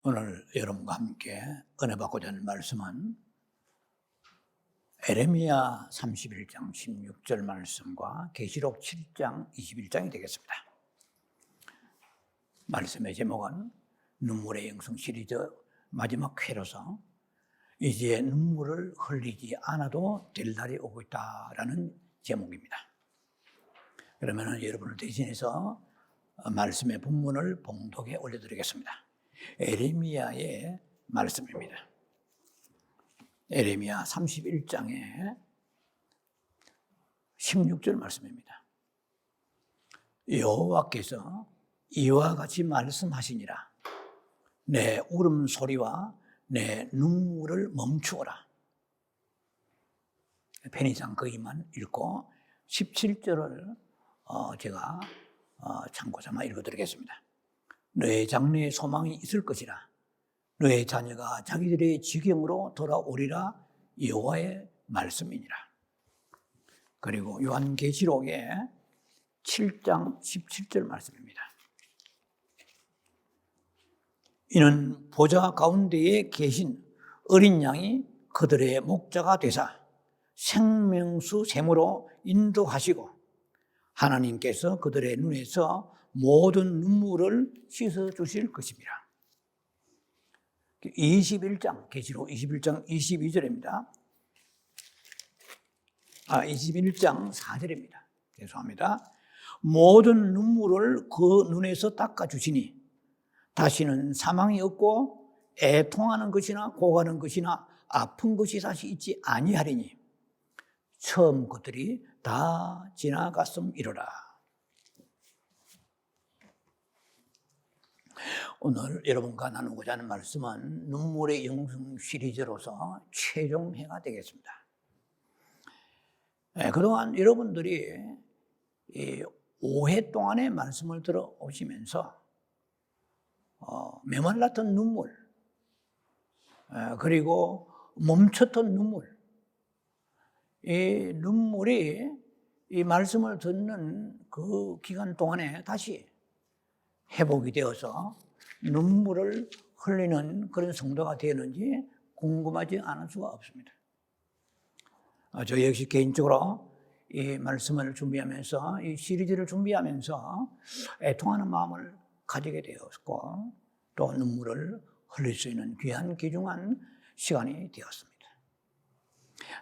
오늘 여러분과 함께 은혜 받고자 하는 말씀은 에레미야 31장 16절 말씀과 계시록 7장 21장이 되겠습니다. 말씀의 제목은 눈물의 영성 시리즈 마지막 회로서 이제 눈물을 흘리지 않아도 될 날이 오고 있다라는 제목입니다. 그러면 여러분을 대신해서 말씀의 본문을 봉독에 올려드리겠습니다. 에레미야의 말씀입니다. 에레미야 31장의 16절 말씀입니다. 여호와께서 이와 같이 말씀하시니라. 내 울음소리와 내 눈물을 멈추어라. 편의상 거기만 읽고 17절을 제가 참고 삼아 읽어드리겠습니다. 너의 장래에 소망이 있을 것이라. 너의 자녀가 자기들의 지경으로 돌아오리라. 여호와의 말씀이니라. 그리고 요한계시록의 7장 17절 말씀입니다. 이는 보좌 가운데에 계신 어린 양이 그들의 목자가 되사 생명수 샘으로 인도하시고 하나님께서 그들의 눈에서 모든 눈물을 씻어주실 것입니다. 21장, 계시록 21장 22절입니다. 21장 4절입니다. 죄송합니다. 모든 눈물을 그 눈에서 닦아주시니 다시는 사망이 없고 애통하는 것이나 고가는 것이나 아픈 것이 다시 있지 아니하리니 처음 것들이 다 지나갔음이로라. 오늘 여러분과 나누고자 하는 말씀은 눈물의 영성 시리즈로서 최종회가 되겠습니다. 그동안 여러분들이 5회 동안의 말씀을 들어오시면서 메말랐던 눈물, 그리고 멈췄던 눈물, 이 눈물이 이 말씀을 듣는 그 기간 동안에 다시 회복이 되어서 눈물을 흘리는 그런 성도가 되었는지 궁금하지 않을 수가 없습니다. 저 역시 개인적으로 이 말씀을 준비하면서 이 시리즈를 준비하면서 애통하는 마음을 가지게 되었고 또 눈물을 흘릴 수 있는 귀한 귀중한 시간이 되었습니다.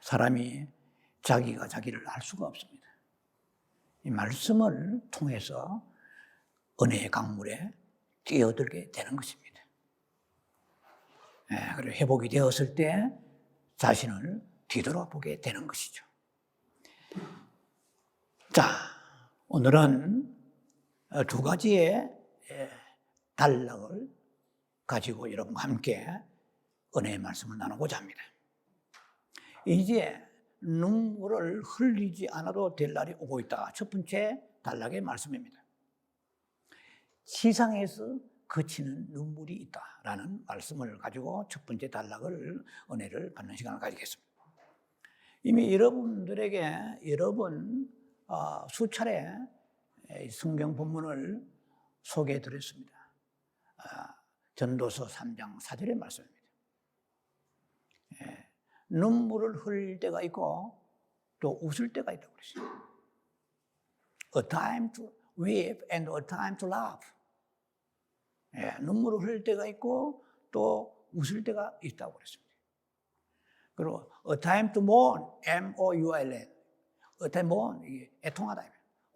사람이 자기가 자기를 알 수가 없습니다. 이 말씀을 통해서 은혜의 강물에 뛰어들게 되는 것입니다. 그리고 회복이 되었을 때 자신을 뒤돌아보게 되는 것이죠. 자, 오늘은 두 가지의 단락을 가지고 여러분과 함께 은혜의 말씀을 나누고자 합니다. 이제 눈물을 흘리지 않아도 될 날이 오고 있다. 첫 번째 단락의 말씀입니다. 세상에서 그치는 눈물이 있다라는 말씀을 가지고 첫 번째 단락을 은혜를 받는 시간을 가지겠습니다. 이미 여러분들에게 여러 번 수차례 성경 본문을 소개해 드렸습니다. 전도서 3장 4절의 말씀입니다. 눈물을 흘릴 때가 있고 또 웃을 때가 있다고 그랬어요. A time to weep and a time to laugh. 눈물을 흘릴 때가 있고 또 웃을 때가 있다고 그랬습니다. 그리고 a time to mourn, M-O-U-R-N, a time mourn, 이게 애통하다.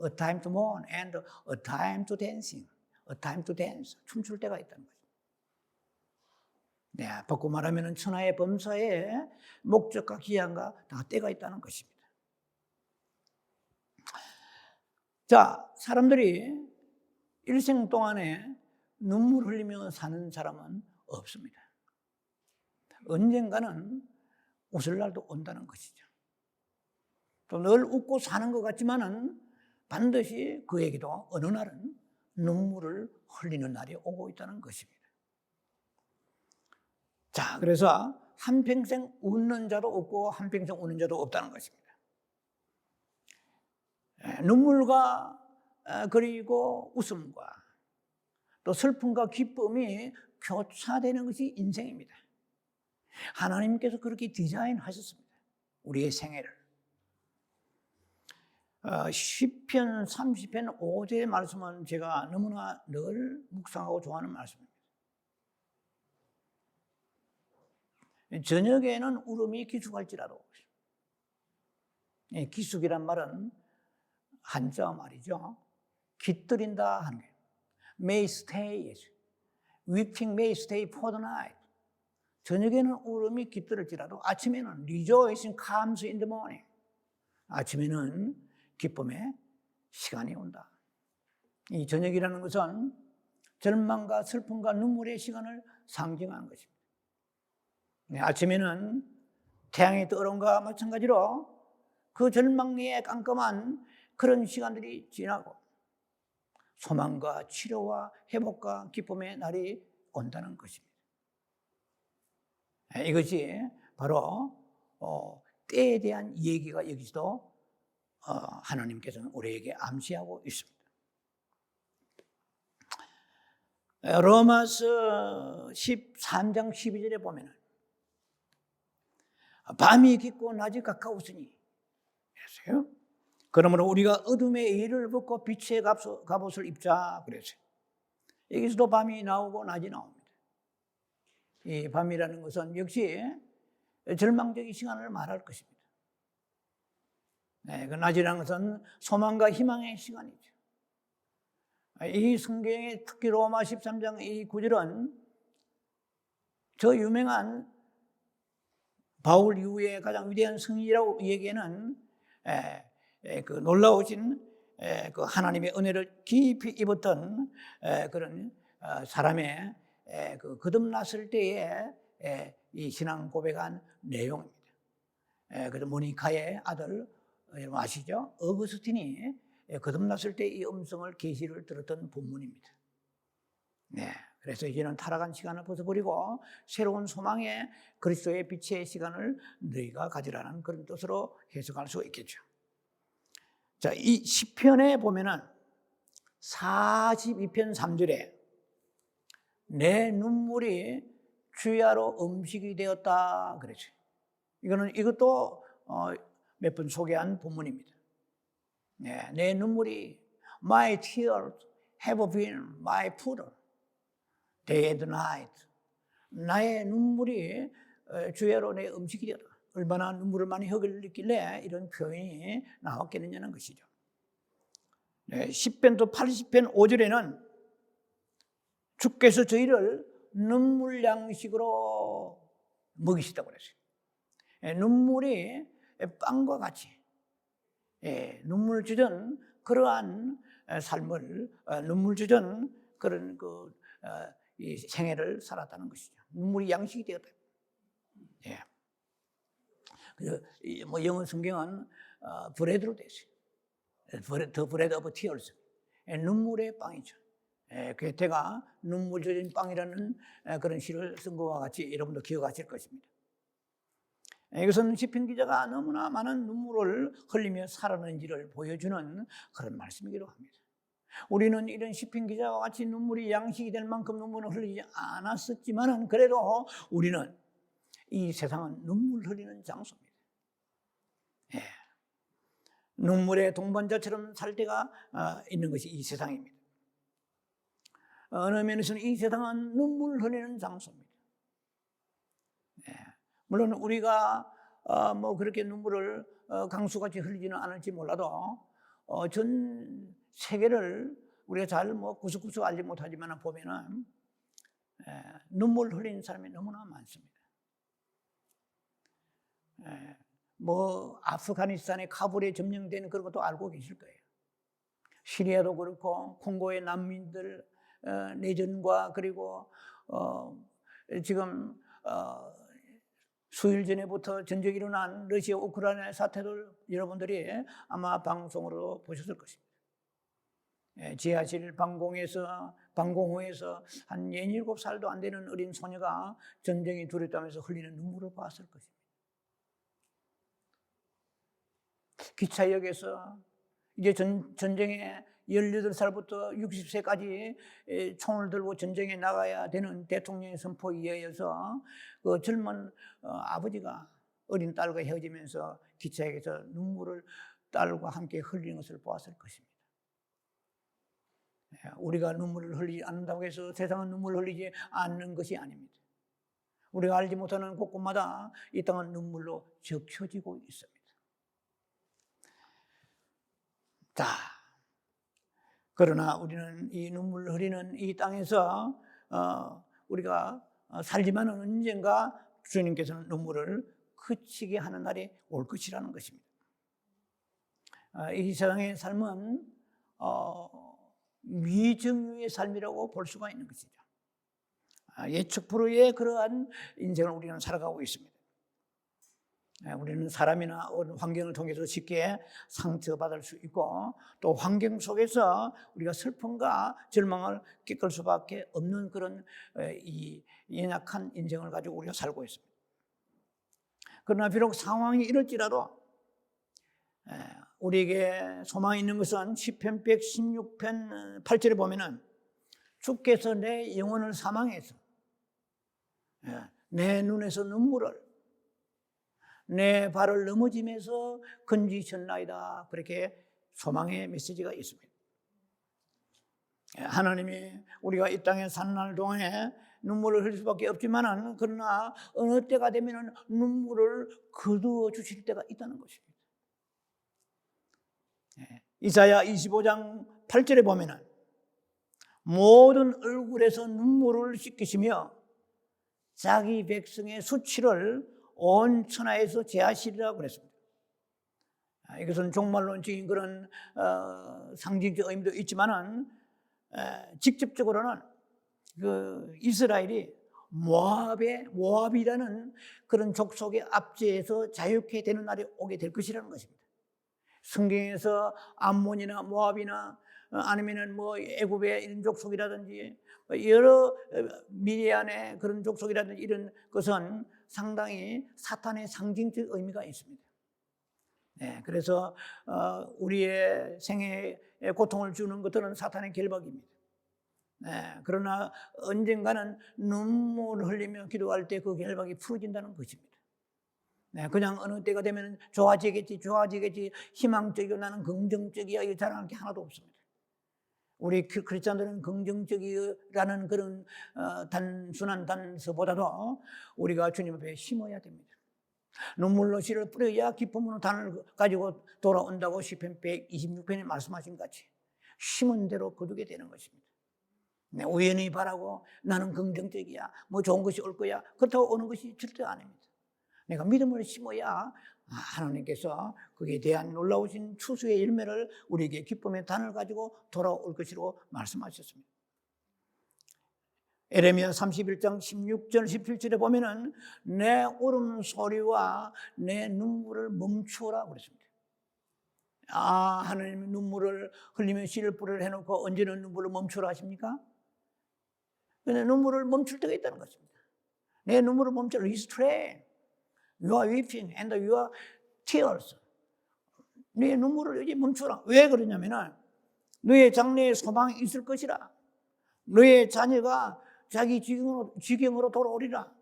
A time to mourn and a time to dancing, a time to dance, 춤출 때가 있다는 거죠. 바꿔 말하면 천하의 범사에 목적과 기한과 다 때가 있다는 것입니다. 자, 사람들이 일생 동안에 눈물 흘리며 사는 사람은 없습니다. 언젠가는 웃을 날도 온다는 것이죠. 또 늘 웃고 사는 것 같지만은 반드시 그에게도 어느 날은 눈물을 흘리는 날이 오고 있다는 것입니다. 자, 그래서 한평생 웃는 자도 없고 한평생 우는 자도 없다는 것입니다. 눈물과 그리고 웃음과 또 슬픔과 기쁨이 교차되는 것이 인생입니다. 하나님께서 그렇게 디자인하셨습니다. 우리의 생애를. 시편 30편 5절의 말씀은 제가 너무나 늘 묵상하고 좋아하는 말씀입니다. 저녁에는 울음이 기숙할지라도. 기숙이란 말은 한자 말이죠. 깃들인다 하는 거예요. May stay. Weeping may stay for the night. 저녁에는 울음이 깃들을지라도 아침에는 rejoicing comes in the morning. 아침에는 기쁨의 시간이 온다. 이 저녁이라는 것은 절망과 슬픔과 눈물의 시간을 상징하는 것입니다. 아침에는 태양이 떠오른과 마찬가지로 그 절망의 깜깜한 그런 시간들이 지나고 소망과 치료와 회복과 기쁨의 날이 온다는 것입니다. 이것이 바로 때에 대한 얘기가 여기서도 하나님께서는 우리에게 암시하고 있습니다. 로마서 13장 12절에 보면 밤이 깊고 낮이 가까웠으니 그랬어요. 그러므로 우리가 어둠의 일을 벗고 빛의 갑옷을 입자 그랬어요. 여기서도 밤이 나오고 낮이 나옵니다. 이 밤이라는 것은 역시 절망적인 시간을 말할 것입니다. 그 낮이라는 것은 소망과 희망의 시간이죠. 이 성경의 특히 로마 13장 이 구절은 저 유명한 바울 이후에 가장 위대한 성인이라고 얘기하는 그 놀라우신 그 하나님의 은혜를 깊이 입었던 그런 사람의 그 거듭났을 때의 이 신앙 고백한 내용입니다. 그래서 모니카의 아들 여러분 아시죠? 어거스틴이 거듭났을 때 이 음성을 계시를 들었던 본문입니다. 네, 그래서 이제는 타락한 시간을 벗어버리고 새로운 소망의 그리스도의 빛의 시간을 너희가 가지라는 그런 뜻으로 해석할 수 있겠죠. 자, 이 시편에 보면은 42편 3절에 내 눈물이 주야로 음식이 되었다 그랬어요. 이것도 몇 번 소개한 본문입니다. 네, 내 눈물이 My tears have been my food day and night. 나의 눈물이 주야로 내 음식이 되었다. 얼마나 눈물을 많이 흘렸길래 이런 표현이 나왔겠느냐는 것이죠. 네, 10편도 80편 5절에는 주께서 저희를 눈물 양식으로 먹이시다고 그랬어요. 눈물이 빵과 같이 눈물 젖은 그러한 삶을 눈물 젖은 그런 이 생애를 살았다는 것이죠. 눈물이 양식이 되었다. 예. 그래서 뭐 영어 성경은 브레드로 되어 있어요. The bread of tears. 눈물의 빵이죠. 괴테가 눈물 젖은 빵이라는 그런 시를 쓴 것과 같이 여러분도 기억하실 것입니다. 이것은 시편 기자가 너무나 많은 눈물을 흘리며 살아는지를 보여주는 그런 말씀이기도 합니다. 우리는 이런 시편 기자와 같이 눈물이 양식이 될 만큼 눈물을 흘리지 않았었지만 그래도 우리는 이 세상은 눈물 흘리는 장소입니다. 예. 눈물의 동반자처럼 살 때가 있는 것이 이 세상입니다. 어느 면에서는 이 세상은 눈물 흘리는 장소입니다. 예. 물론 우리가 뭐 그렇게 눈물을 강수같이 흘리지는 않을지 몰라도 전 세계를 우리가 잘 뭐 구석구석 알지 못하지만 보면은 눈물 흘리는 사람이 너무나 많습니다. 뭐 아프가니스탄의 카불에 점령된 그런 것도 알고 계실 거예요. 시리아도 그렇고 콩고의 난민들 내전과 그리고 지금 수일 전에부터 전쟁이 일어난 러시아 우크라이나 사태를 여러분들이 아마 방송으로 보셨을 것입니다. 지하실 방공호에서 한 17살도 안 되는 어린 소녀가 전쟁이 두렵다면서 흘리는 눈물을 봤을 것입니다. 기차역에서 이제 전쟁의 18살부터 60세까지 총을 들고 전쟁에 나가야 되는 대통령의 선포에 의해서 그 젊은 아버지가 어린 딸과 헤어지면서 기차역에서 눈물을 딸과 함께 흘리는 것을 보았을 것입니다. 우리가 눈물을 흘리지 않는다고 해서 세상은 눈물을 흘리지 않는 것이 아닙니다. 우리가 알지 못하는 곳곳마다 이 땅은 눈물로 적셔지고 있습니다. 자, 그러나 우리는 이 눈물을 흘리는 이 땅에서 우리가 살지만은 언젠가 주님께서는 눈물을 그치게 하는 날이 올 것이라는 것입니다. 이 세상의 삶은 미정유의 삶이라고 볼 수가 있는 것이죠. 예측 불허의 그러한 인생을 우리는 살아가고 있습니다. 우리는 사람이나 환경을 통해서 쉽게 상처받을 수 있고 또 환경 속에서 우리가 슬픔과 절망을 겪을 수밖에 없는 그런 이 연약한 인생을 가지고 우리가 살고 있습니다. 그러나 비록 상황이 이럴지라도 우리에게 소망이 있는 것은 시편 116편 8절에 보면은 주께서 내 영혼을 사망해서 내 눈에서 눈물을 내 발을 넘어지면서 건지셨나이다. 그렇게 소망의 메시지가 있습니다. 하나님이 우리가 이 땅에 사는 날 동안에 눈물을 흘릴 수밖에 없지만은 그러나 어느 때가 되면은 눈물을 거두어 주실 때가 있다는 것입니다. 이사야 25장 8절에 보면은 모든 얼굴에서 눈물을 씻기시며 자기 백성의 수치를 온 천하에서 제하시리라고 그랬습니다. 이것은 종말론적인 그런 상징적 의미도 있지만은 직접적으로는 그 이스라엘이 모압이라는 그런 족속의 압제에서 자유케 되는 날이 오게 될 것이라는 것입니다. 성경에서 암몬이나 모압이나 아니면은 뭐 애굽의 이런 족속이라든지 여러 미디안의 그런 족속이라든지 이런 것은 상당히 사탄의 상징적 의미가 있습니다. 그래서 우리의 생애에 고통을 주는 것들은 사탄의 결박입니다. 그러나 언젠가는 눈물을 흘리며 기도할 때 그 결박이 풀어진다는 것입니다. 그냥 어느 때가 되면 좋아지겠지 희망적이고 나는 긍정적이야 이 자랑할 게 하나도 없습니다. 우리 크리스찬들은 긍정적이라는 그런 단순한 단서보다도 우리가 주님 앞에 심어야 됩니다. 눈물로 씨를 뿌려야 기쁨으로 단을 가지고 돌아온다고 시편 126편에 말씀하신 같이 심은 대로 거두게 되는 것입니다. 우연히 바라고 나는 긍정적이야 뭐 좋은 것이 올 거야 그렇다고 오는 것이 절대 아닙니다. 내가 믿음을 심어야 하나님께서 거기에 대한 놀라우신 추수의 열매를 우리에게 기쁨의 단을 가지고 돌아올 것이라고 말씀하셨습니다. 에레미야 31장 16절 17절에 보면은 내 울음소리와 내 눈물을 멈추어라 그랬습니다. 하나님이 눈물을 흘리며 씨를 뿌리를 해놓고 언제는 눈물을 멈추라 하십니까? 근데 눈물을 멈출 때가 있다는 것입니다. 내 눈물을 멈춰 restrain your weeping and your tears. 네 눈물을 이제 멈추라. 왜 그러냐면은 너의 장래에 소망이 있을 것이라. 너의 자녀가 자기 지경으로 돌아오리라.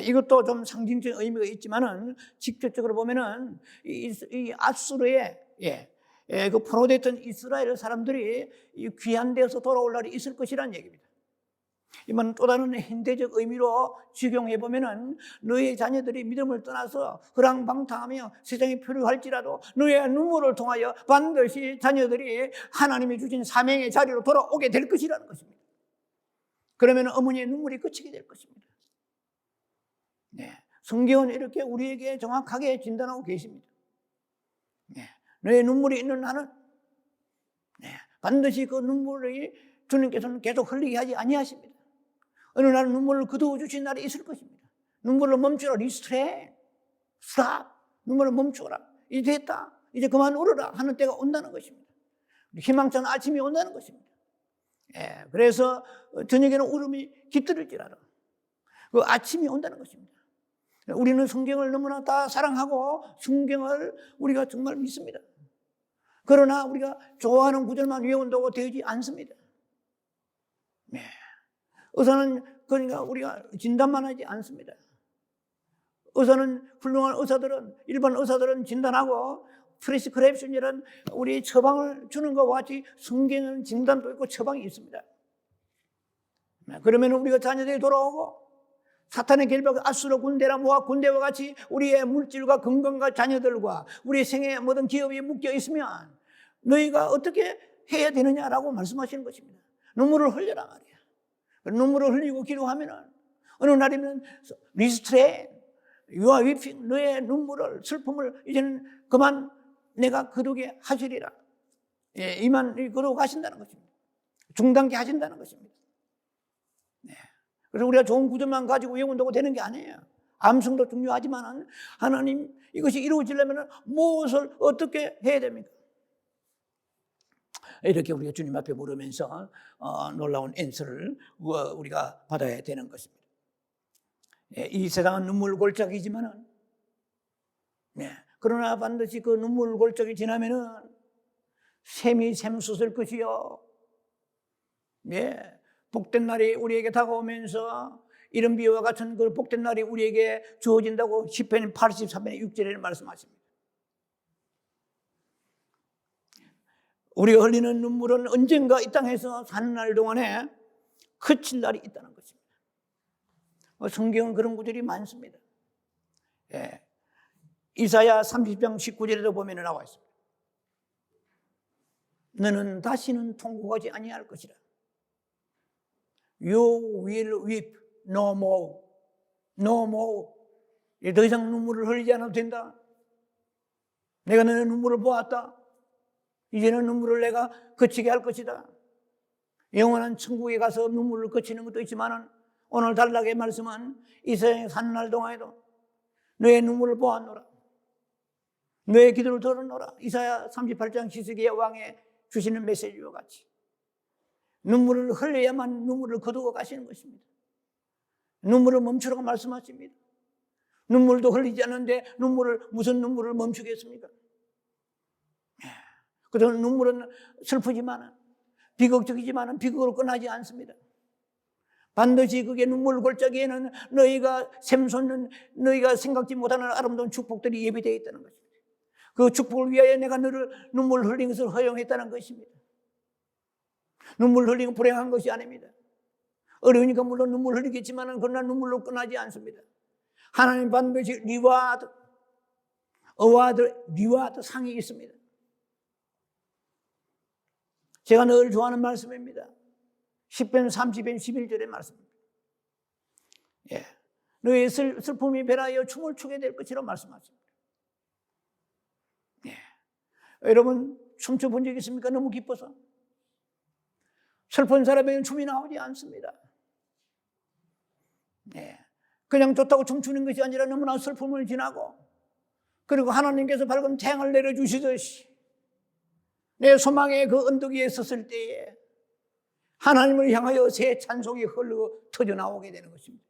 이것도 좀 상징적 의미가 있지만은 직접적으로 보면은 이 아수르의 그 포로됐던 이스라엘 사람들이 귀한 데서 돌아올 날이 있을 것이라는 얘기입니다. 이만 또 다른 현대적 의미로 적용해 보면은 너의 자녀들이 믿음을 떠나서 허랑방탕하며 세상에 표류할지라도 너의 눈물을 통하여 반드시 자녀들이 하나님이 주신 사명의 자리로 돌아오게 될 것이라는 것입니다. 그러면 어머니의 눈물이 그치게 될 것입니다. 성경은 이렇게 우리에게 정확하게 진단하고 계십니다. 너의 눈물이 있는 한은 반드시 그 눈물이 주님께서는 계속 흘리게 하지 아니하십니다. 어느 날은 눈물을 거두어 주신 날이 있을 것입니다. 눈물을 멈추라. 리스트레인. 스탑. 눈물을 멈추라. 이제 됐다. 이제 그만 울어라 하는 때가 온다는 것입니다. 희망찬 아침이 온다는 것입니다. 그래서 저녁에는 울음이 깃들을지라도 그 아침이 온다는 것입니다. 우리는 성경을 너무나 다 사랑하고 성경을 우리가 정말 믿습니다. 그러나 우리가 좋아하는 구절만 외운다고 되지 않습니다. 네. 의사는 그러니까 우리가 진단만 하지 않습니다. 의사는 훌륭한 의사들은 일반 의사들은 진단하고 프리스크립션이란 우리 처방을 주는 것과 같이 성경에는 진단도 있고 처방이 있습니다. 그러면 우리가 자녀들이 돌아오고 사탄의 결박 아수르 군대라 모압 군대와 같이 우리의 물질과 건강과 자녀들과 우리의 생의 모든 기업이 묶여 있으면 너희가 어떻게 해야 되느냐라고 말씀하시는 것입니다. 눈물을 흘려라 말이야. 눈물을 흘리고 기도하면은 어느 날이면 리스트레인, 유아 위핑, 너의 눈물을 슬픔을 이제는 그만 내가 거두게 하시리라. 예, 이만 거두고 가신다는 것입니다. 중단케 하신다는 것입니다. 네. 그래서 우리가 좋은 구절만 가지고 외운다고 되는 게 아니에요. 암송도 중요하지만 하나님 이것이 이루어지려면 무엇을 어떻게 해야 됩니까? 이렇게 우리가 주님 앞에 물으면서 놀라운 앤서를 우리가 받아야 되는 것입니다. 이 세상은 눈물 골짜기지만은, 그러나 반드시 그 눈물 골짜기 지나면은 샘이 샘솟을 것이요. 복된 날이 우리에게 다가오면서 이런 비와 같은 그 복된 날이 우리에게 주어진다고 시편 83편의 6절에 말씀하십니다. 우리가 흘리는 눈물은 언젠가 이 땅에서 사는 날 동안에 그칠 날이 있다는 것입니다. 성경은 그런 구절이 많습니다. 이사야 30장 19절에도 보면 나와 있습니다. 너는 다시는 통곡하지 아니할 것이라. You will weep no more. No more. 더 이상 눈물을 흘리지 않아도 된다. 내가 너의 눈물을 보았다. 이제는 눈물을 내가 그치게 할 것이다. 영원한 천국에 가서 눈물을 그치는 것도 있지만 오늘 단락의 말씀은 이 세상에 사는 날 동안에도 너의 눈물을 보았노라. 너의 기도를 들었노라. 이사야 38장 시스기야 왕에 주시는 메시지와 같이 눈물을 흘려야만 눈물을 거두고 가시는 것입니다. 눈물을 멈추라고 말씀하십니다. 눈물도 흘리지 않는데 무슨 눈물을 멈추겠습니까? 그래서 눈물은 슬프지만 비극적이지만 비극으로 끝나지 않습니다. 반드시 그게 눈물 골짜기에는 너희가 샘솟는 너희가 생각지 못하는 아름다운 축복들이 예비되어 있다는 것입니다. 그 축복을 위하여 내가 너를 눈물 흘린 것을 허용했다는 것입니다. 눈물 흘리는 불행한 것이 아닙니다. 어려우니까 물론 눈물 흘리겠지만 그러나 눈물로 끝나지 않습니다. 하나님 반드시 리와드, 리와드 상이 있습니다. 제가 늘 좋아하는 말씀입니다. 10편 30편 11절의 말씀입니다. 너의 슬픔이 변하여 춤을 추게 될 것이라고 말씀하십니다. 여러분 춤춰본 적 있습니까? 너무 기뻐서. 슬픈 사람에게는 춤이 나오지 않습니다. 그냥 좋다고 춤추는 것이 아니라 너무나 슬픔을 지나고 그리고 하나님께서 밝은 태양을 내려주시듯이 내 소망의 그 언덕 위에 섰을 때에 하나님을 향하여 새 찬송이 흘러 터져나오게 되는 것입니다.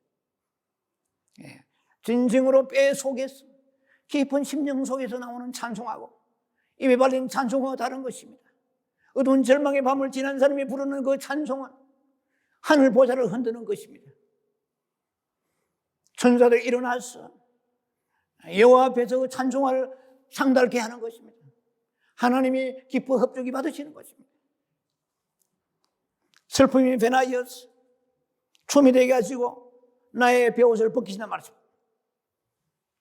진정으로 뼈 속에서 깊은 심령 속에서 나오는 찬송하고 입에 발린 찬송과 다른 것입니다. 어두운 절망의 밤을 지난 사람이 부르는 그 찬송은 하늘 보좌를 흔드는 것입니다. 천사들이 일어나서 여호와 앞에서 그 찬송을 상달케 하는 것입니다. 하나님이 기뻐 흡족이 받으시는 것입니다. 슬픔이 변하여서 춤이 되게 하시고 나의 베옷을 벗기시나 말씀입니다.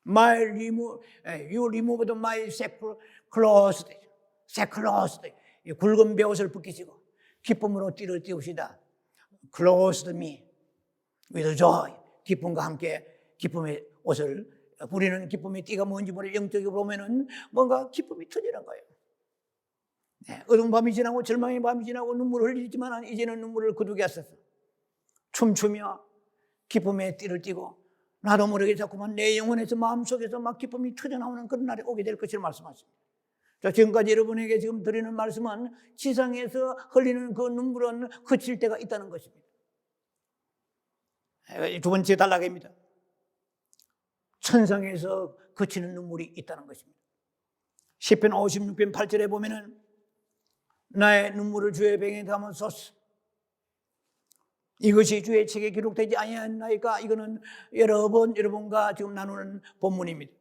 You removed my sackcloth. 굵은 베옷을 벗기시고 기쁨으로 띠를 띄우시다. Clothed me with joy. 기쁨과 함께 기쁨의 옷을 우리는 기쁨의 띠가 뭔지 모르 영적으로 보면은 뭔가 기쁨이 터지는 거예요. 어두운 밤이 지나고 절망의 밤이 지나고 눈물을 흘리지만 이제는 눈물을 거두게 하소서. 춤추며 기쁨의 띠를 띠고 나도 모르게 자꾸만 내 영혼에서 마음속에서 막 기쁨이 터져나오는 그런 날이 오게 될 것을 말씀하십니다. 자, 지금까지 여러분에게 지금 드리는 말씀은 지상에서 흘리는 그 눈물은 그칠 때가 있다는 것입니다. 두 번째 단락입니다. 천상에서 그치는 눈물이 있다는 것입니다. 시편 56편 8절에 보면은 나의 눈물을 주의 병에 담아 쏟소. 이것이 주의 책에 기록되지 아니하나이까. 이거는 여러분과 지금 나누는 본문입니다.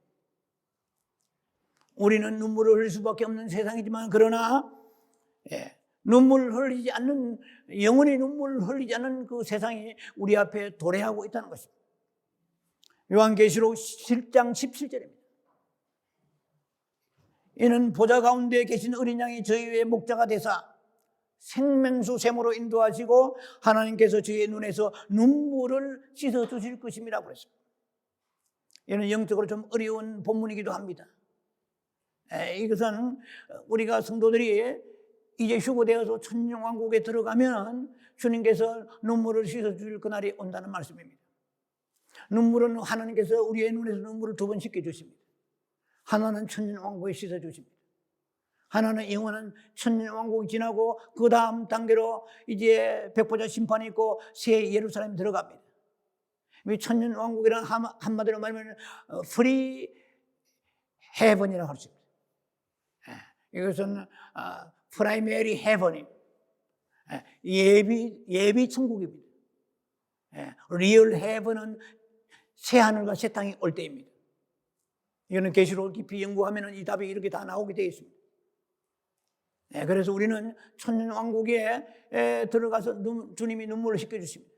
우리는 눈물을 흘릴 수밖에 없는 세상이지만, 그러나 눈물 흘리지 않는, 영원히 눈물 흘리지 않는 그 세상이 우리 앞에 도래하고 있다는 것입니다. 요한계시록 7장 17절입니다. 이는 보좌 가운데 계신 어린 양이 저희 위에 목자가 되사 생명수 샘으로 인도하시고 하나님께서 저희의 눈에서 눈물을 씻어주실 것임이라고 그랬습니다. 이는 영적으로 좀 어려운 본문이기도 합니다. 이것은 우리가 성도들이 이제 휴거되어서 천년왕국에 들어가면 주님께서 눈물을 씻어주실 그날이 온다는 말씀입니다. 눈물은 하나님께서 우리의 눈에서 눈물을 2번 씻겨주십니다. 하나는 천년왕국에 씻어주십니다. 하나는 영원한 천년왕국이 지나고 그 다음 단계로 이제 백보자 심판이 있고 새 예루살렘이 들어갑니다. 이 천년왕국이란 한마디로 말하면 프리 헤븐이라고 할 수 있습니다. 이것은 프라이머리 헤븐입니다. 예비 천국입니다. 리얼 헤븐은 새 하늘과 새 땅이 올 때입니다. 이거는 계시록을 깊이 연구하면 이 답이 이렇게 다 나오게 되어 있습니다. 그래서 우리는 천년왕국에 들어가서 주님이 눈물을 씻겨주십니다.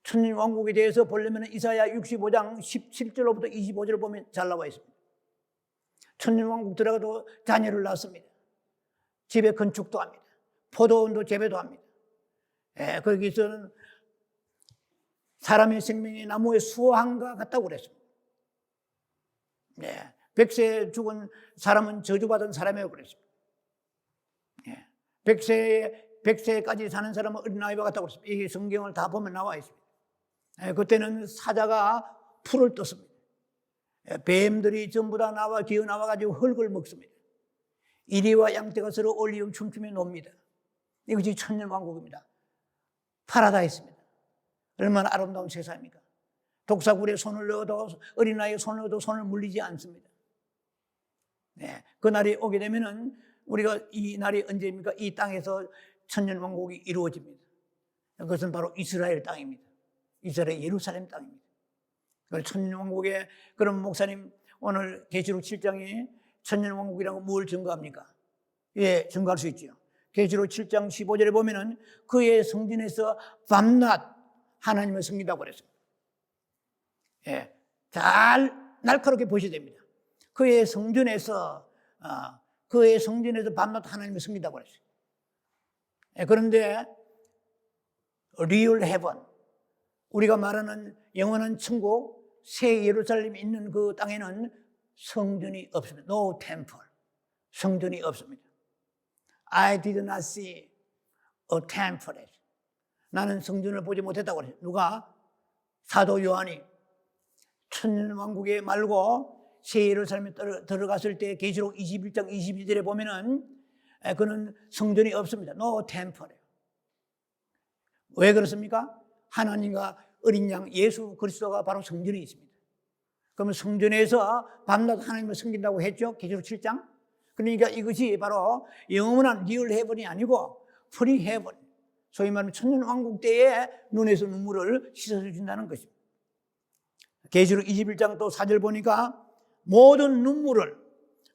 천년왕국에 대해서 보려면 이사야 65장 17절로부터 25절을 보면 잘 나와 있습니다. 천년왕국 들어가도 자녀를 낳습니다. 집에 건축도 합니다. 포도원도 재배도 합니다. 거기서는 사람의 생명이 나무의 수확과 같다고 그랬습니다. 100세 죽은 사람은 저주받은 사람이라고 그랬습니다. 100세까지 사는 사람은 어린아이와 같다고 그랬습니다. 이 성경을 다 보면 나와 있습니다. 그때는 사자가 풀을 떴습니다. 뱀들이 전부 다 기어 나와가지고 흙을 먹습니다. 이리와 양떼가 서로 올리움 춤추며 놉니다. 이것이 천년왕국입니다. 파라다이스입니다. 얼마나 아름다운 세상입니까? 독사굴에 손을 넣어도, 어린아이의 손을 넣어도 손을 물리지 않습니다. 그 날이 오게 되면은 우리가 이 날이 언제입니까? 이 땅에서 천년왕국이 이루어집니다. 그것은 바로 이스라엘 땅입니다. 이스라엘 예루살렘 땅입니다. 천년왕국에, 그럼 목사님 오늘 계시록 7장이 천년왕국이라고 뭘 증거합니까? 증거할 수 있죠. 계시록 7장 15절에 보면은 그의 성전에서 밤낮 하나님을 섬긴다고 그랬습니다. 잘 날카롭게 보셔야 됩니다. 그의 성전에서 밤낮 하나님을 섬긴다고 그랬어요. 그런데 리얼 헤븐, 우리가 말하는 영원한 천국, 새 예루살렘이 있는 그 땅에는 성전이 없습니다. No temple. 성전이 없습니다. I did not see a temple. 나는 성전을 보지 못했다고 그랬어요. 누가? 사도 요한이 천년왕국에 말고 새 예루살렘에 들어갔을 때 계시록 21장 22절에 보면은 그는 성전이 없습니다. No temple. 왜 그렇습니까? 하나님과 어린 양 예수 그리스도가 바로 성전이 있습니다. 그러면 성전에서 밤낮 하나님을 섬긴다고 했죠. 계시록 7장. 그러니까 이것이 바로 영원한 리얼 헤븐이 아니고 프리 헤븐, 소위 말하면 천년왕국 때에 눈에서 눈물을 씻어준다는 것입니다. 계시록 21장 또 4절 보니까 모든 눈물을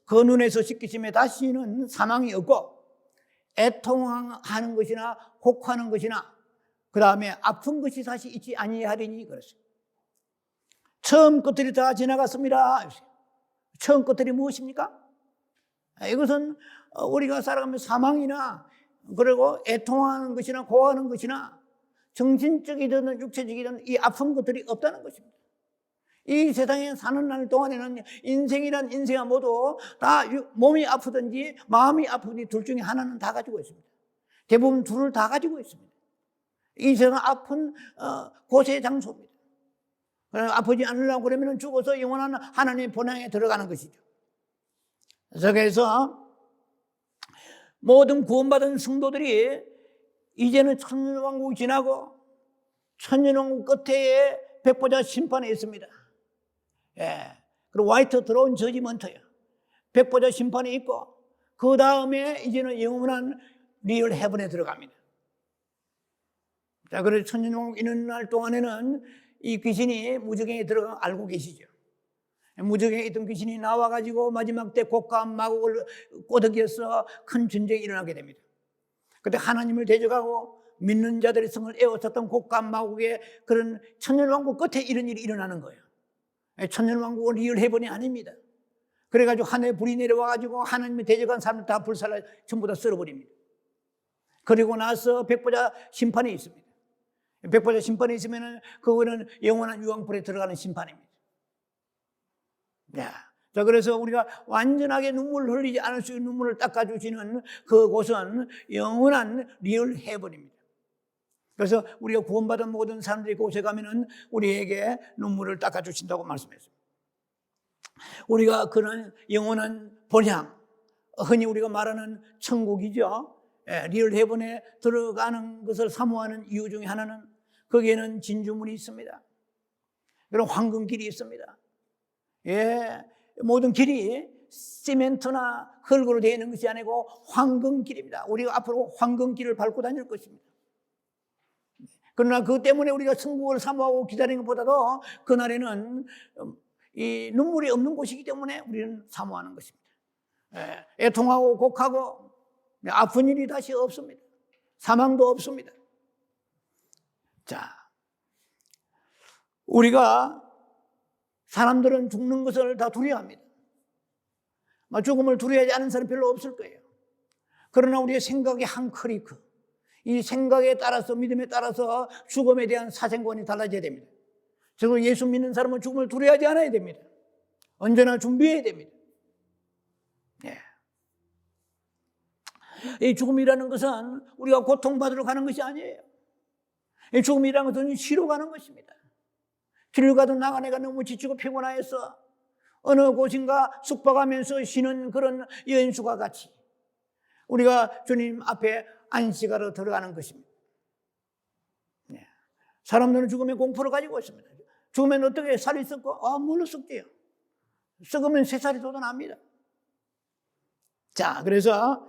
그 눈에서 씻기심에 다시는 사망이 없고 애통하는 것이나 곡하는 것이나 그 다음에 아픈 것이 다시 있지 아니하리니 그랬어요. 처음 것들이 다 지나갔습니다. 처음 것들이 무엇입니까? 이것은 우리가 살아가면서 사망이나 그리고 애통하는 것이나 고하는 것이나 정신적이든 육체적이든 이 아픈 것들이 없다는 것입니다. 이 세상에 사는 날 동안에는 인생이란 인생은 모두 다 몸이 아프든지 마음이 아프든지 둘 중에 하나는 다 가지고 있습니다. 대부분 둘을 다 가지고 있습니다. 이 세상은 아픈 고세의 장소입니다. 아프지 않으려고 그러면 죽어서 영원한 하나님의 본향에 들어가는 것이죠. 그래서 모든 구원받은 성도들이 이제는 천년왕국이 지나고 천년왕국 끝에 백보자 심판이 있습니다. 그리고 화이트 들어온 저지먼트예요. 백보자 심판이 있고 그 다음에 이제는 영원한 리얼 헤븐에 들어갑니다. 자, 그래서 천년왕국 있는 날 동안에는 이 귀신이 무저갱에 들어가 알고 계시죠. 무저갱에 있던 귀신이 나와가지고 마지막 때 곡과 마곡을 꼬드겨서 큰 전쟁이 일어나게 됩니다. 그때 하나님을 대적하고 믿는 자들의 성을 에워쌌던 곡과 마곡의 그런 천년왕국 끝에 이런 일이 일어나는 거예요. 천년왕국은 리얼 헤븐이 아닙니다. 그래가지고 하늘에 불이 내려와가지고 하나님을 대적한 사람들 다 불살라 전부 다 썰어버립니다. 그리고 나서 백보자 심판이 있습니다. 백보자 심판이 있으면은 그거는 영원한 유황불에 들어가는 심판입니다. 자, 그래서 우리가 완전하게 눈물을 흘리지 않을 수 있는 눈물을 닦아주시는 그곳은 영원한 리얼 헤븐입니다. 그래서 우리가 구원받은 모든 사람들이 그곳에 가면은 우리에게 눈물을 닦아주신다고 말씀했습니다. 우리가 그런 영원한 본향, 흔히 우리가 말하는 천국이죠. 리얼 헤븐에 들어가는 것을 사모하는 이유 중에 하나는 거기에는 진주문이 있습니다. 그런 황금길이 있습니다. 모든 길이 시멘트나 흙으로 되어 있는 것이 아니고 황금길입니다. 우리가 앞으로 황금길을 밟고 다닐 것입니다. 그러나 그 때문에 우리가 천국을 사모하고 기다리는 것보다도 그날에는 이 눈물이 없는 곳이기 때문에 우리는 사모하는 것입니다. 애통하고 곡하고 아픈 일이 다시 없습니다. 사망도 없습니다. 자, 우리가 사람들은 죽는 것을 다 두려워합니다. 죽음을 두려워하지 않은 사람 별로 없을 거예요. 그러나 우리의 생각의 한 크리크, 이 생각에 따라서 믿음에 따라서 죽음에 대한 사생관이 달라져야 됩니다. 즉 예수 믿는 사람은 죽음을 두려워하지 않아야 됩니다. 언제나 준비해야 됩니다. 이 죽음이라는 것은 우리가 고통받으러 가는 것이 아니에요. 이 죽음이라는 것은 쉬러 가는 것입니다. 길을 가도 나가내가 너무 지치고 피곤하여서 어느 곳인가 숙박하면서 쉬는 그런 여인수가 같이 우리가 주님 앞에 안식하러 들어가는 것입니다. 사람들은 죽음의 공포를 가지고 있습니다. 죽으면 어떻게 살이 썩고? 물로 썩대요. 썩으면 새살이 돋아납니다. 자, 그래서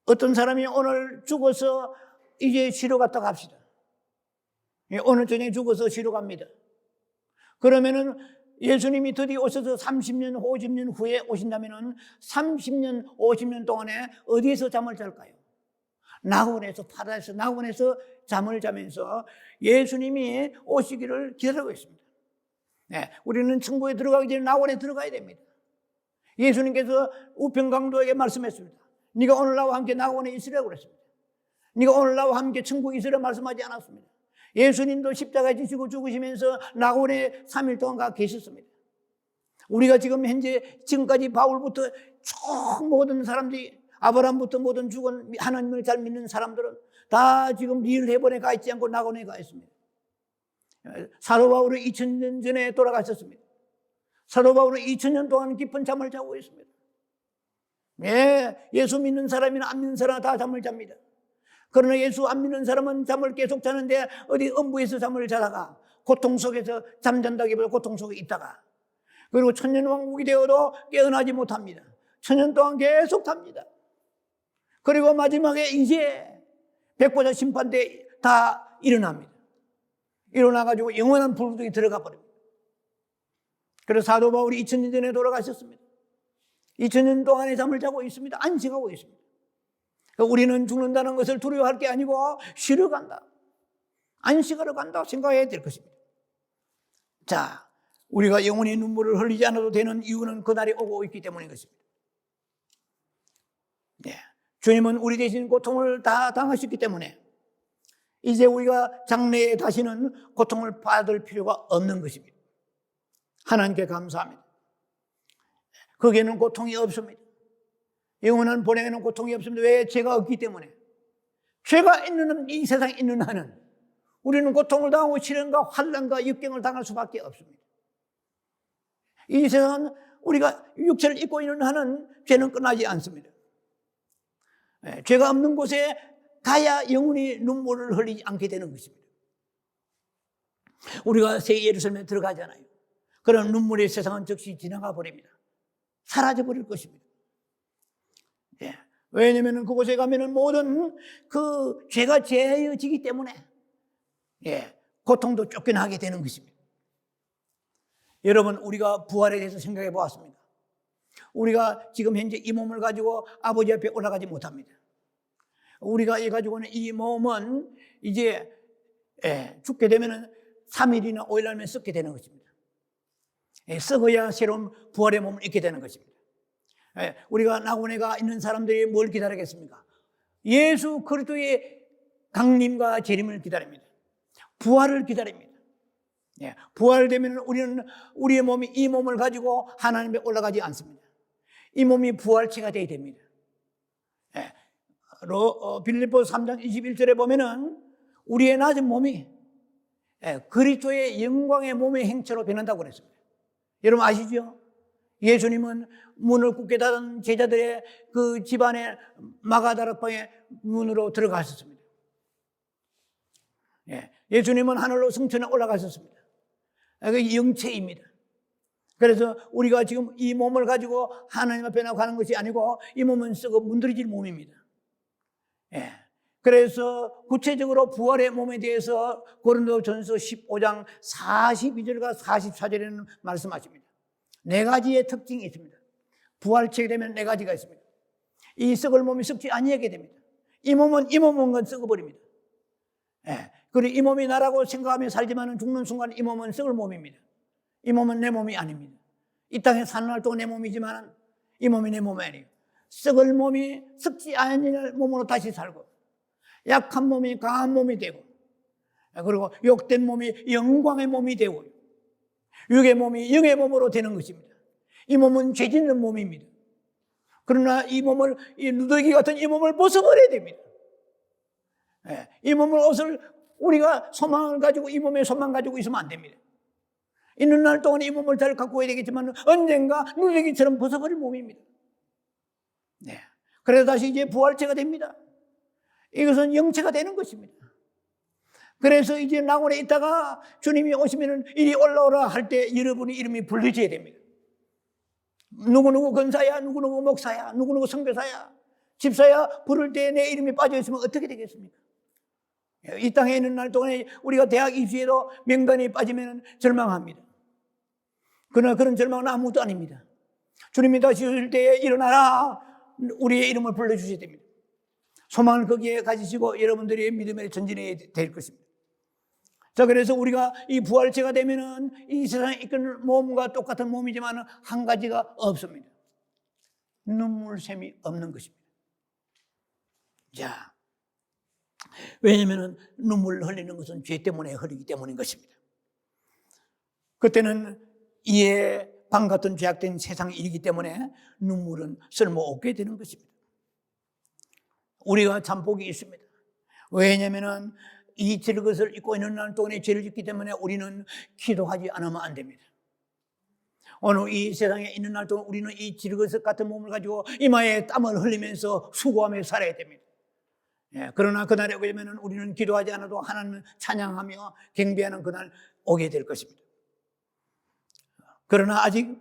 어떤 사람이 오늘 죽어서 이제 쉬러 갔다 갑시다. 오늘 저녁에 죽어서 쉬러 갑니다. 그러면은 예수님이 드디어 오셔서 30년, 50년 후에 오신다면은 30년, 50년 동안에 어디에서 잠을 잘까요? 낙원에서, 파라다이스 낙원에서 잠을 자면서 예수님이 오시기를 기다리고 있습니다. 우리는 천국에 들어가기 전에 낙원에 들어가야 됩니다. 예수님께서 우편강도에게 말씀했습니다. 네가 오늘 나와 함께 낙원에 있으라고 그랬습니다. 네가 오늘 나와 함께 천국에 있으라 말씀하지 않았습니다. 예수님도 십자가에 지시고 죽으시면서 낙원에 3일 동안 가 계셨습니다. 우리가 지금 현재 지금까지 바울부터 쭉 모든 사람들이 아브라함부터 모든 죽은 하나님을 잘 믿는 사람들은 다 지금 리얼 헤븐에 가 있지 않고 낙원에 가 있습니다. 사도 바울은 2000년 전에 돌아가셨습니다. 사도 바울은 2000년 동안 깊은 잠을 자고 있습니다. 예수 믿는 사람이나 안 믿는 사람 다 잠을 잡니다. 그러나 예수 안 믿는 사람은 잠을 계속 자는데 어디 음부에서 잠을 자다가 고통 속에서 잠잔다기보다 고통 속에 있다가 그리고 천년왕국이 되어도 깨어나지 못합니다. 천년 동안 계속 잡니다. 그리고 마지막에 이제 백보자 심판 때 다 일어납니다. 일어나가지고 영원한 불구덩이 들어가 버립니다. 그래서 사도 바울이 2000년 전에 돌아가셨습니다. 2000년 동안에 잠을 자고 있습니다. 안식하고 있습니다. 우리는 죽는다는 것을 두려워할 게 아니고 쉬러 간다, 안식하러 간다 생각해야 될 것입니다. 자, 우리가 영원히 눈물을 흘리지 않아도 되는 이유는 그날이 오고 있기 때문인 것입니다. 주님은 우리 대신 고통을 다 당하셨기 때문에 이제 우리가 장래에 다시는 고통을 받을 필요가 없는 것입니다. 하나님께 감사합니다. 거기에는 고통이 없습니다. 영원한 본향에는 고통이 없습니다. 왜? 죄가 없기 때문에. 죄가 있는 이 세상에 있는 한은 우리는 고통을 당하고 시련과 환난과 역경을 당할 수밖에 없습니다. 이 세상은 우리가 육체를 입고 있는 한은 죄는 끝나지 않습니다. 죄가 없는 곳에 가야 영원히 눈물을 흘리지 않게 되는 것입니다. 우리가 새 예루살렘에 들어가잖아요. 그런 눈물의 세상은 즉시 지나가 버립니다. 사라져 버릴 것입니다. 왜냐하면 그곳에 가면은 모든 그 죄가 제하여지기 때문에 고통도 쫓겨나게 되는 것입니다. 여러분, 우리가 부활에 대해서 생각해 보았습니다. 우리가 지금 현재 이 몸을 가지고 아버지 앞에 올라가지 못합니다. 우리가 가지고는 이 몸은 이제 죽게 되면은 3일이나 5일 안에 썩게 되는 것입니다. 썩어야 새로운 부활의 몸을 입게 되는 것입니다. 우리가 낙원에가 있는 사람들이 뭘 기다리겠습니까? 예수 그리스도의 강림과 재림을 기다립니다. 부활을 기다립니다. 부활되면 우리는 우리의 몸이 이 몸을 가지고 하나님에 올라가지 않습니다. 이 몸이 부활체가 되어야 됩니다. 빌립보서 3장 21절에 보면은 우리의 낮은 몸이 그리스도의 영광의 몸의 행체로 변한다고 그랬습니다. 여러분 아시죠? 예수님은 문을 굳게 닫은 제자들의 그 집안의 마가다락방의 문으로 들어가셨습니다. 예수님은 하늘로 승천에 올라가셨습니다. 그 영체입니다. 그래서 우리가 지금 이 몸을 가지고 하나님 앞에 나가는 것이 아니고 이 몸은 썩어 문드러질 몸입니다. 그래서 구체적으로 부활의 몸에 대해서 고린도전서 15장 42절과 44절에는 말씀하십니다. 4가지의 특징이 있습니다. 부활체가 되면 4가지가 있습니다. 이 썩을 몸이 썩지 아니하게 됩니다. 이 몸은 썩어버립니다. 그리고 이 몸이 나라고 생각하며 살지만 죽는 순간 이 몸은 썩을 몸입니다. 이 몸은 내 몸이 아닙니다. 이 땅에 사는 날 동안 내 몸이지만 이 몸이 내 몸이 아니에요. 썩을 몸이 썩지 않는 몸으로 다시 살고, 약한 몸이 강한 몸이 되고, 그리고 욕된 몸이 영광의 몸이 되고, 육의 몸이 영의 몸으로 되는 것입니다. 이 몸은 죄 짓는 몸입니다. 그러나 이 몸을, 이 누더기 같은 이 몸을 벗어버려야 됩니다. 이 몸을 옷을 우리가 소망을 가지고 이 몸에 소망 가지고 있으면 안 됩니다. 있는 날 동안 이 몸을 잘 갖고 와야 되겠지만 언젠가 누더기처럼 벗어버릴 몸입니다. 그래서 다시 이제 부활체가 됩니다. 이것은 영체가 되는 것입니다. 그래서 이제 낙원에 있다가 주님이 오시면 이리 올라오라 할 때 여러분의 이름이 불려져야 됩니다. 누구누구 권사야, 누구누구 목사야, 누구누구 선교사야, 집사야 부를 때 내 이름이 빠져있으면 어떻게 되겠습니까? 이 땅에 있는 날 동안에 우리가 대학 입시에도 명단이 빠지면 절망합니다. 그러나 그런 절망은 아무것도 아닙니다. 주님이 다시 오실 때에 일어나라, 우리의 이름을 불러주셔야 됩니다. 소망을 거기에 가지시고 여러분들이 믿음에 전진해야 될 것입니다. 자, 그래서 우리가 이 부활체가 되면은 이 세상에 이끄는 몸과 똑같은 몸이지만 한 가지가 없습니다. 눈물샘이 없는 것입니다. 자, 왜냐하면 눈물을 흘리는 것은 죄 때문에 흘리기 때문인 것입니다. 그때는 이에 방 같은 죄악된 세상의 일이기 때문에 눈물은 쓸모없게 되는 것입니다. 우리가 참 복이 있습니다. 왜냐하면 이 질것을 입고 있는 날 동안에 죄를 짓기 때문에 우리는 기도하지 않으면 안 됩니다. 오늘 이 세상에 있는 날 동안 우리는 이 질것 같은 몸을 가지고 이마에 땀을 흘리면서 수고하며 살아야 됩니다. 그러나 그날에 오게 되면 우리는 기도하지 않아도 하나님을 찬양하며 경배하는 그날 오게 될 것입니다. 그러나 아직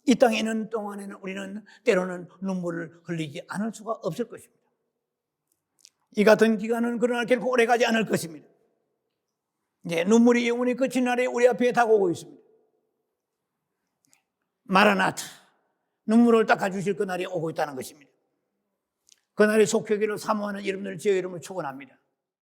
이 땅에 있는 동안에는 우리는 때로는 눈물을 흘리지 않을 수가 없을 것입니다. 이 같은 기간은 그러나 결코 오래가지 않을 것입니다. 이제 눈물이 영원히 끝인 날에 우리 앞에 다가오고 있습니다. 마라나타, 눈물을 닦아주실 그 날이 오고 있다는 것입니다. 그 날의 속회기를 사모하는 여러분들 제 이름을 축원합니다.